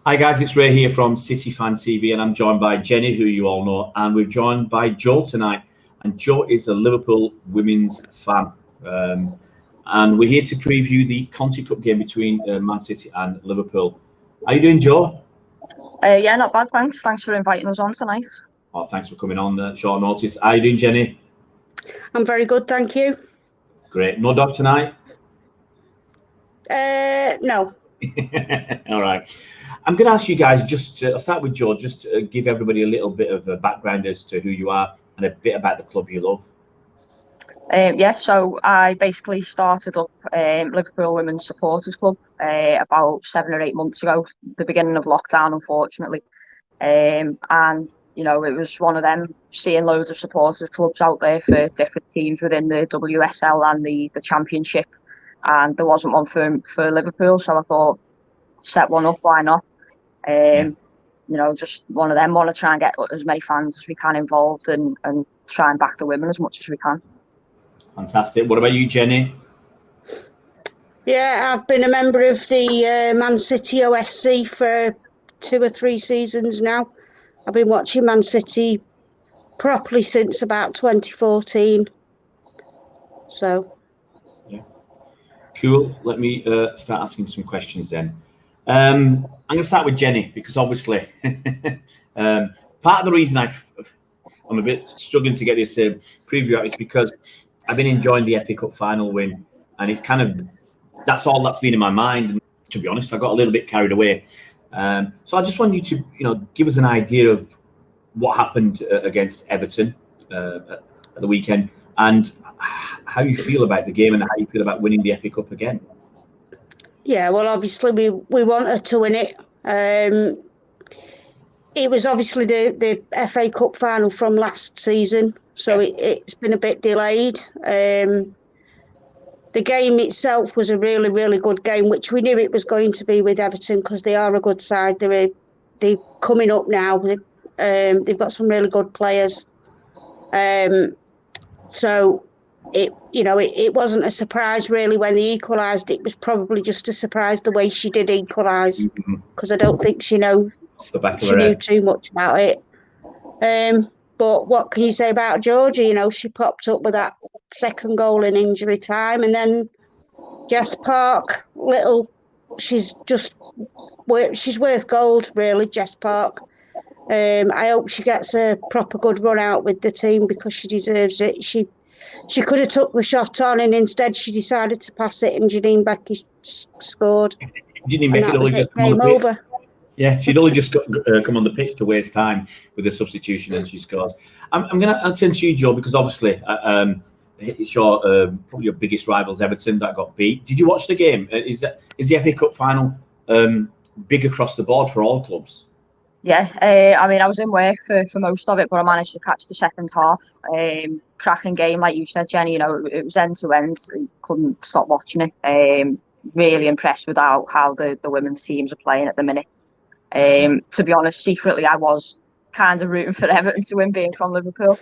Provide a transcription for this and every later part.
Hi guys, it's Ray here from City Fan TV, and I'm joined by Jennie, who you all know, and we're joined by Joe tonight. And Joe is a Liverpool women's fan, and we're here to preview the Conti Cup game between Man City and Liverpool. How you doing, Joe? Yeah, not bad, thanks. Thanks for inviting us on tonight. Oh, thanks for coming on short notice. How you doing, Jennie? I'm very good, thank you. Great. No dog tonight? No. All right. I'm going to ask you guys, I'll start with Joe, just to give everybody a little bit of a background as to who you are and a bit about the club you love. Yeah, so I basically started up Liverpool Women's Supporters Club about 7 or 8 months ago, the beginning of lockdown, unfortunately. And, you know, it was one of them, seeing loads of supporters clubs out there for different teams within the WSL and the Championship. And there wasn't one for Liverpool, so I thought, set one up, why not? You know, just one of them, want to try and get as many fans as we can involved and try and back the women as much as we can. Fantastic. What about you, Jennie? Yeah, I've been a member of the Man City OSC for 2 or 3 seasons now. I've been watching Man City properly since about 2014. So. Yeah. Cool. Let me start asking some questions then. I'm going to start with Jennie because obviously part of the reason I'm a bit struggling to get this preview out is because I've been enjoying the FA Cup final win, and it's kind of that's all that's been in my mind. And to be honest, I got a little bit carried away. So I just want you to give us an idea of what happened against Everton at the weekend and how you feel about the game and how you feel about winning the FA Cup again. Yeah, well, obviously we wanted to win it. It was obviously the FA Cup final from last season, so it's been a bit delayed. The game itself was a really, really good game, which we knew it was going to be with Everton because they are a good side. They're coming up now. They've got some really good players. So it wasn't a surprise really when they equalised. It was probably just a surprise the way she did equalise because I don't think she knew too much about it. But what can you say about Georgia? You know, she popped up with that second goal in injury time, and then Jess Park, she's worth gold really, Jess Park. I hope she gets a proper good run out with the team because she deserves it. She could have took the shot on, and instead she decided to pass it, and Janine Becky scored. Janine Becky only just game over. Yeah, she'd only just come on the pitch to waste time with the substitution, and she scores. I'm going to turn to you, Joe, because obviously it's probably your biggest rivals, Everton, that got beat. Did you watch the game? Is the FA Cup final big across the board for all clubs? Yeah, I mean, I was in work for most of it, but I managed to catch the second half. Cracking game, like you said, Jennie. You know, it was end to end. Couldn't stop watching it. Really impressed with how the women's teams are playing at the minute. To be honest, secretly, I was kind of rooting for Everton to win, being from Liverpool.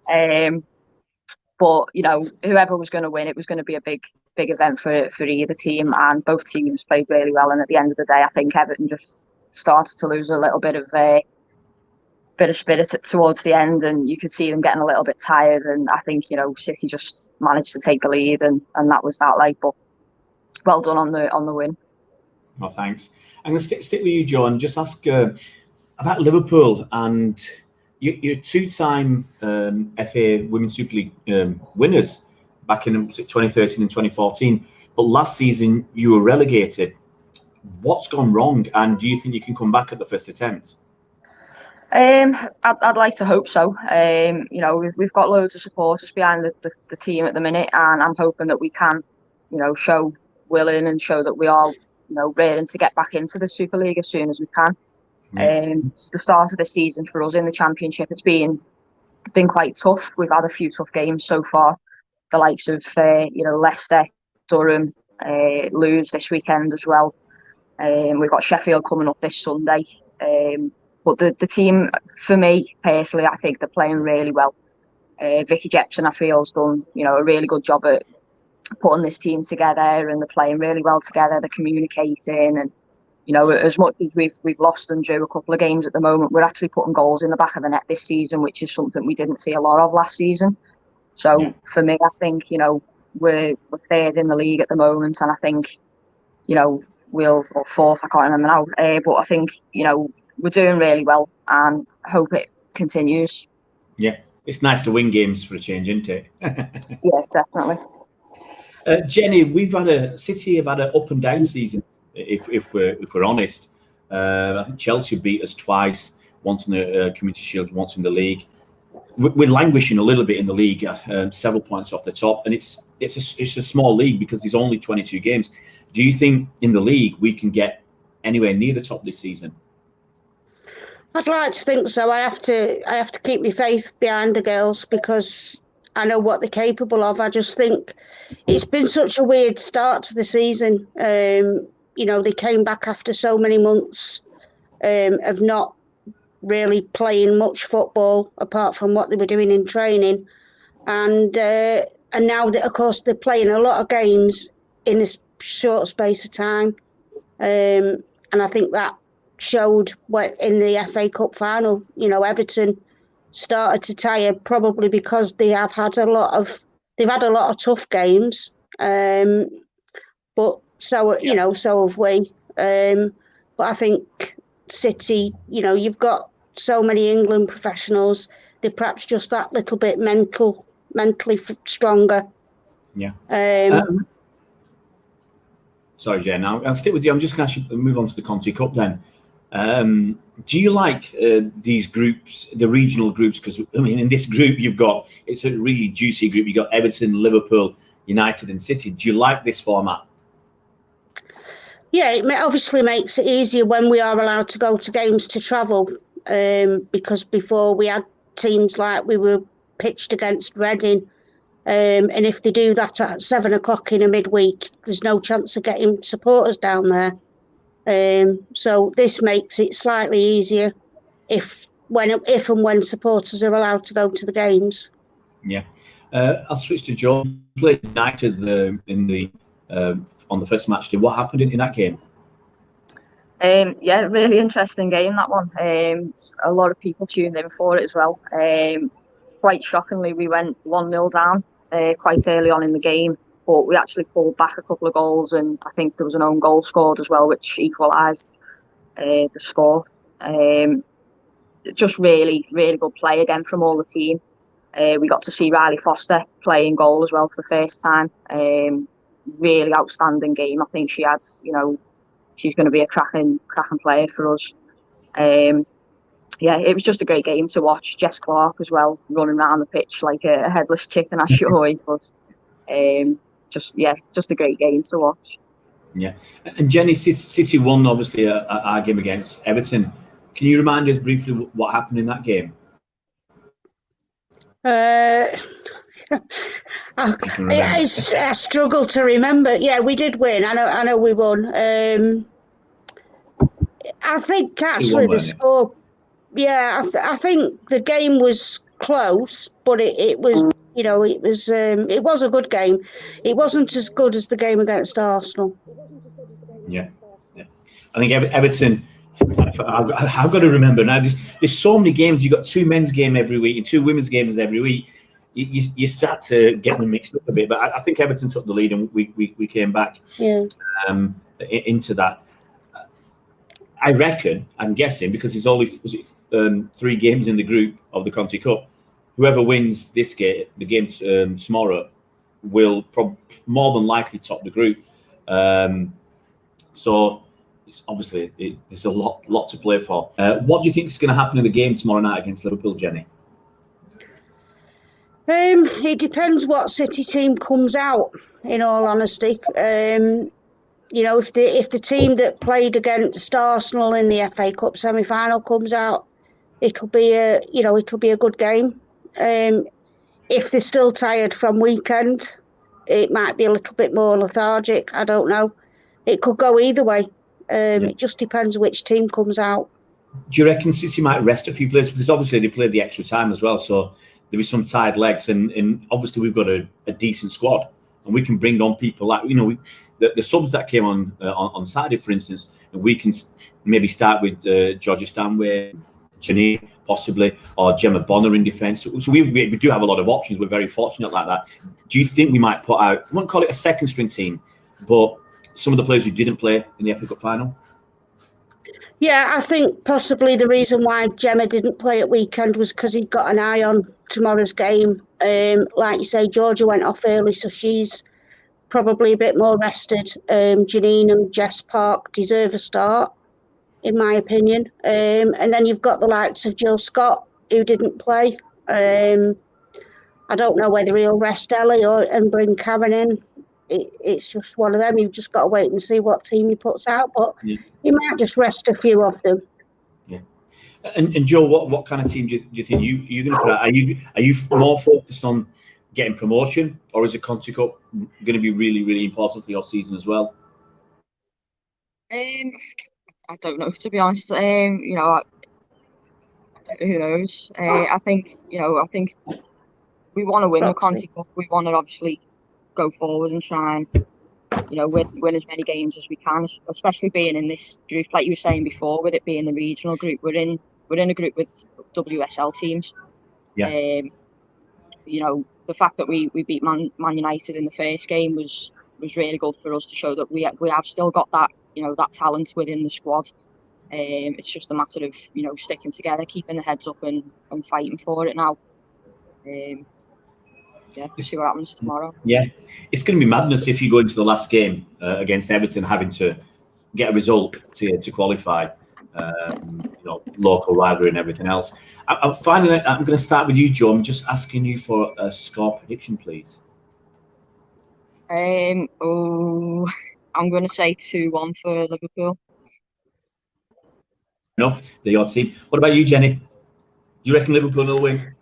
But you know, whoever was going to win, it was going to be a big event for either team, and both teams played really well. And at the end of the day, I think Everton just started to lose a little bit of spirit towards the end, and you could see them getting a little bit tired. And I think, you know, City just managed to take the lead, and that was that. Like, but well done on the win. Well, thanks. I'm going to stick with you, Joe, and just ask about Liverpool. And you're 2-time FA Women's Super League winners back in 2013 and 2014. But last season you were relegated. What's gone wrong, and do you think you can come back at the first attempt? I'd like to hope so. You know, we've got loads of supporters behind the team at the minute, and I'm hoping that we can, you know, show willing and show that we are, you know, raring to get back into the Super League as soon as we can. The start of the season for us in the Championship, it's been quite tough. We've had a few tough games so far. The likes of you know, Leicester, Durham, lose this weekend as well. We've got Sheffield coming up this Sunday. But the team, for me personally, I think they're playing really well. Vicky Jepson, I feel, has done, you know, a really good job at putting this team together, and they're playing really well together. They're communicating, and you know, as much as we've lost and drew a couple of games at the moment, we're actually putting goals in the back of the net this season, which is something we didn't see a lot of last season. So for me, I think, you know, we're third in the league at the moment, and I think, you know, or fourth, I can't remember now. But I think, you know, we're doing really well, and hope it continues. Yeah, it's nice to win games for a change, isn't it? Yeah, definitely. Jennie, City have had an up and down season. If we're honest, I think Chelsea beat us twice, once in the Community Shield, once in the league. We're languishing a little bit in the league, several points off the top, and it's a small league because there's only 22 games. Do you think in the league we can get anywhere near the top this season? I'd like to think so. I have to keep my faith behind the girls because I know what they're capable of. I just think it's been such a weird start to the season. You know, they came back after so many months of not really playing much football apart from what they were doing in training, and now that, of course, they're playing a lot of games in a short space of time, and I think that showed in the FA Cup final. You know, Everton started to tire probably because they've had a lot of tough games, but so have we. But I think City, you know, you've got so many England professionals, they're perhaps just that little bit mentally stronger. Yeah. Sorry, Jen. I'll stick with you. I'm just going to move on to the Conti Cup then. Do you like these groups, the regional groups? Because, I mean, in this group, it's a really juicy group. You've got Everton, Liverpool, United and City. Do you like this format? Yeah, it obviously makes it easier when we are allowed to go to games to travel, because before we had teams like we were pitched against Reading, and if they do that at 7 o'clock in a midweek, there's no chance of getting supporters down there. So this makes it slightly easier if and when supporters are allowed to go to the games. Yeah. I'll switch to John. Played United on the first match day. What happened in that game? Yeah, really interesting game, that one. A lot of people tuned in for it as well. Quite shockingly, we went 1-0 down quite early on in the game, but we actually pulled back a couple of goals, and I think there was an own goal scored as well, which equalised the score. Just really, really good play again from all the team. We got to see Riley Foster play in goal as well for the first time. Really outstanding game. I think she had, you know, she's going to be a cracking player for us. Yeah, it was just a great game to watch. Jess Clark as well, running around the pitch like a headless chicken as she always does. Just a great game to watch. Yeah, and Jennie, City won obviously our game against Everton. Can you remind us briefly what happened in that game? I struggle to remember. Yeah, we did win. I know we won. I think actually the score. Yeah, I think the game was close, but it was, you know, it was a good game. It wasn't as good as the game against Arsenal. Yeah. I think Everton. I've got to remember now. There's so many games. You've got 2 men's games every week and 2 women's games every week. You start to get them mixed up a bit. But I think Everton took the lead and we came back into that. I reckon, I'm guessing, because there's only 3 games in the group of the Conti Cup, whoever wins this game, the game tomorrow, will more than likely top the group. So it's obviously there's a lot to play for. What do you think is going to happen in the game tomorrow night against Liverpool, Jennie? It depends what City team comes out, in all honesty. You know, if the team that played against Arsenal in the FA Cup semi-final comes out, it'll be a good game. If they're still tired from weekend, it might be a little bit more lethargic. I don't know. It could go either way. It just depends which team comes out. Do you reckon City might rest a few players? Because obviously they played the extra time as well, so there'll be some tired legs. And obviously we've got a decent squad, and we can bring on people like, you know, the subs that came on Saturday, for instance. we can maybe start with Georgia Stanway, Jennie, possibly, or Gemma Bonner in defence. So we do have a lot of options. We're very fortunate like that. Do you think we might put out, I won't call it a second string team, but some of the players who didn't play in the FA Cup final? Yeah, I think possibly the reason why Gemma didn't play at weekend was because he'd got an eye on tomorrow's game. Like you say, Georgia went off early, so she's probably a bit more rested. Janine and Jess Park deserve a start, in my opinion. And then you've got the likes of Jill Scott, who didn't play. I don't know whether he'll rest Ellie and bring Karen in. It's just one of them. You've just got to wait and see what team he puts out, but he might just rest a few of them. Yeah. And Joe, what kind of team do you think you're going to put out? Are you more focused on getting promotion, or is the Conti Cup going to be really, really important for your season as well? I don't know, to be honest. You know, who knows? I think we want to win the Conti Cup. We want to obviously go forward and try and, you know, win as many games as we can, especially being in this group, like you were saying before, with it being the regional group. We're in a group with WSL teams. Yeah. You know, the fact that we beat Man United in the first game was really good for us to show that we have still got that, you know, that talent within the squad. It's just a matter of, you know, sticking together, keeping the heads up and fighting for it now. Yeah, see what happens tomorrow. Yeah, it's going to be madness if you go into the last game against Everton having to get a result to qualify. You know, local rivalry and everything else. Finally, I'm going to start with you, Joe. I'm just asking you for a score prediction, please. I'm going to say 2-1 for Liverpool. Enough, they're your team. What about you, Jennie? Do you reckon Liverpool will win?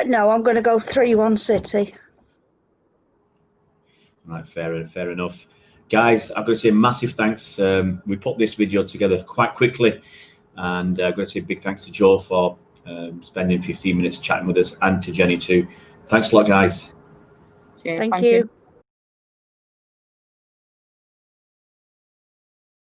No, I'm going to go 3-1 City. Right, fair enough. Guys, I've got to say massive thanks. We put this video together quite quickly, and I've got to say big thanks to Joe for spending 15 minutes chatting with us, and to Jennie too. Thanks a lot, guys. Cheers, thank you.